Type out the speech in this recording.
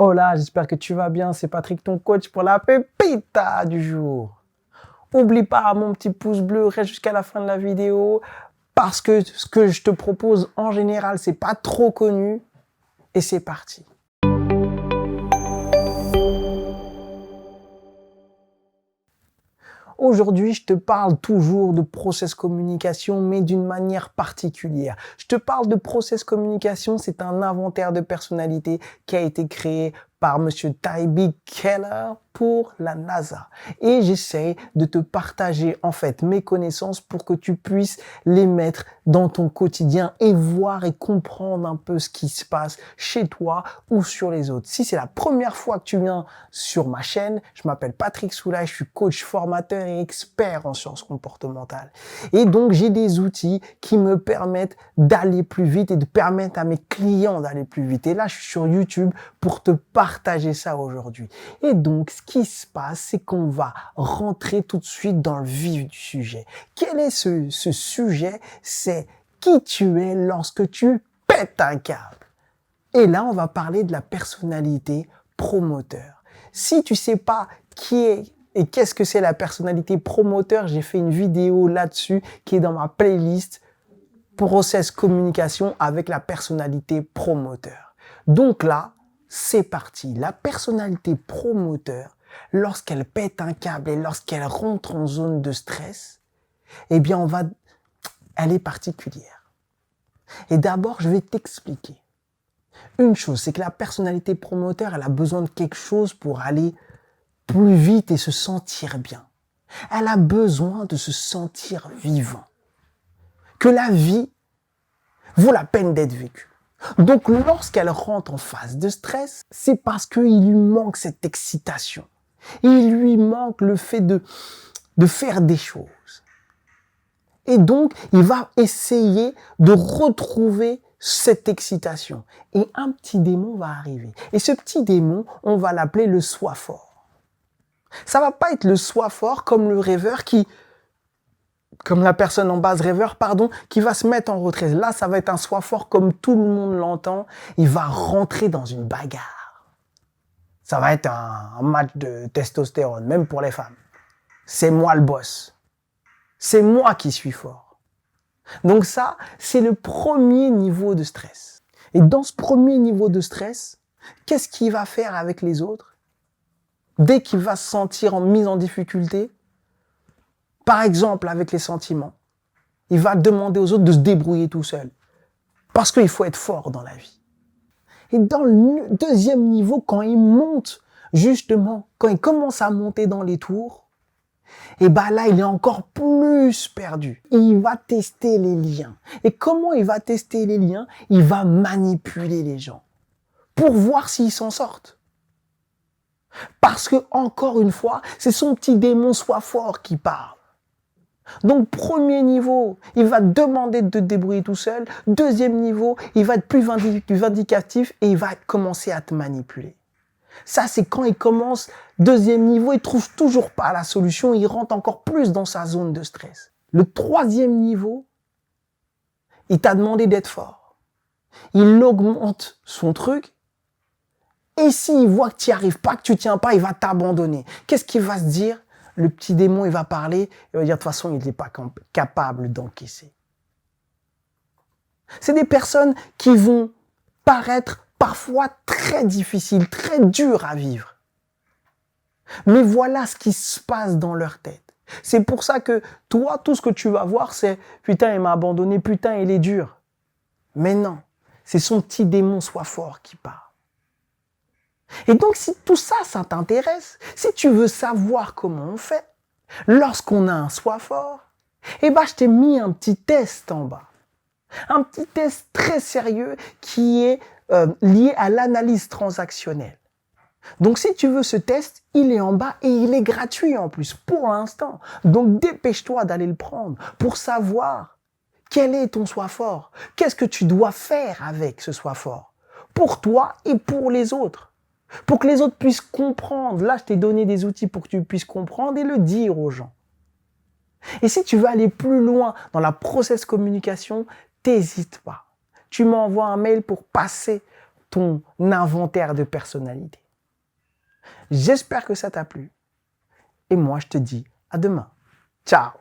Hola, j'espère que tu vas bien. C'est Patrick, ton coach pour la pépita du jour. Oublie pas mon petit pouce bleu, reste jusqu'à la fin de la vidéo parce que ce que je te propose en général, c'est pas trop connu. Et c'est parti. Aujourd'hui, je te parle toujours de process communication, mais d'une manière particulière. Je te parle de process communication, c'est un inventaire de personnalité qui a été créé par Monsieur Tyby Keller pour la NASA. Et j'essaie de te partager en fait mes connaissances pour que tu puisses les mettre dans ton quotidien et voir et comprendre un peu ce qui se passe chez toi ou sur les autres. Si c'est la première fois que tu viens sur ma chaîne, je m'appelle Patrick Soulaye, je suis coach formateur et expert en sciences comportementales. Et donc j'ai des outils qui me permettent d'aller plus vite et de permettre à mes clients d'aller plus vite. Et là, je suis sur YouTube pour te partager ça aujourd'hui. Et donc, ce qui se passe, c'est qu'on va rentrer tout de suite dans le vif du sujet. Quel est ce sujet? C'est qui tu es lorsque tu pètes un câble. Et là, on va parler de la personnalité promoteur. Si tu sais pas qui est et qu'est-ce que c'est la personnalité promoteur, j'ai fait une vidéo là-dessus qui est dans ma playlist Process Communication avec la personnalité promoteur. Donc là, c'est parti. La personnalité promoteur, lorsqu'elle pète un câble et lorsqu'elle rentre en zone de stress, eh bien, elle est particulière. Et d'abord, je vais t'expliquer. Une chose, c'est que la personnalité promoteur, elle a besoin de quelque chose pour aller plus vite et se sentir bien. Elle a besoin de se sentir vivant. Que la vie vaut la peine d'être vécue. Donc, lorsqu'elle rentre en phase de stress, c'est parce qu'il lui manque cette excitation. Il lui manque le fait de faire des choses. Et donc, il va essayer de retrouver cette excitation. Et un petit démon va arriver. Et ce petit démon, on va l'appeler le soi fort. Ça va pas être le soi fort comme le rêveur comme la personne en base rêveur, qui va se mettre en retrait. Là, ça va être un soi fort comme tout le monde l'entend. Il va rentrer dans une bagarre. Ça va être un match de testostérone, même pour les femmes. C'est moi le boss. C'est moi qui suis fort. Donc ça, c'est le premier niveau de stress. Et dans ce premier niveau de stress, qu'est-ce qu'il va faire avec les autres? Dès qu'il va se sentir mis en difficulté, par exemple, avec les sentiments, il va demander aux autres de se débrouiller tout seul. Parce qu'il faut être fort dans la vie. Et dans le deuxième niveau, quand il monte, justement, quand il commence à monter dans les tours, et là, il est encore plus perdu. Et il va tester les liens. Et comment il va tester les liens? Il va manipuler les gens pour voir s'ils s'en sortent. Parce que, encore une fois, c'est son petit démon soi fort qui parle. Donc, premier niveau, il va demander de te débrouiller tout seul. Deuxième niveau, il va être plus vindicatif et il va commencer à te manipuler. Ça, c'est quand il commence, deuxième niveau, il trouve toujours pas la solution, il rentre encore plus dans sa zone de stress. Le troisième niveau, il t'a demandé d'être fort. Il augmente son truc. Et s'il voit que tu n'y arrives pas, que tu tiens pas, il va t'abandonner. Qu'est-ce qu'il va se dire? Le petit démon, il va parler, il va dire de toute façon, il n'est pas capable d'encaisser. C'est des personnes qui vont paraître parfois très difficiles, très dures à vivre. Mais voilà ce qui se passe dans leur tête. C'est pour ça que toi, tout ce que tu vas voir, c'est « Putain, il m'a abandonné, putain, il est dur ». Mais non, c'est son petit démon soi fort qui parle. Et donc, si tout ça, ça t'intéresse, si tu veux savoir comment on fait, lorsqu'on a un soi fort, je t'ai mis un petit test en bas. Un petit test très sérieux qui est lié à l'analyse transactionnelle. Donc, si tu veux ce test, il est en bas et il est gratuit en plus, pour l'instant. Donc, dépêche-toi d'aller le prendre pour savoir quel est ton soi fort. Qu'est-ce que tu dois faire avec ce soi fort? Pour toi et pour les autres. Pour que les autres puissent comprendre. Là, je t'ai donné des outils pour que tu puisses comprendre et le dire aux gens. Et si tu veux aller plus loin dans la process communication, t'hésites pas. Tu m'envoies un mail pour passer ton inventaire de personnalité. J'espère que ça t'a plu. Et moi, je te dis à demain. Ciao!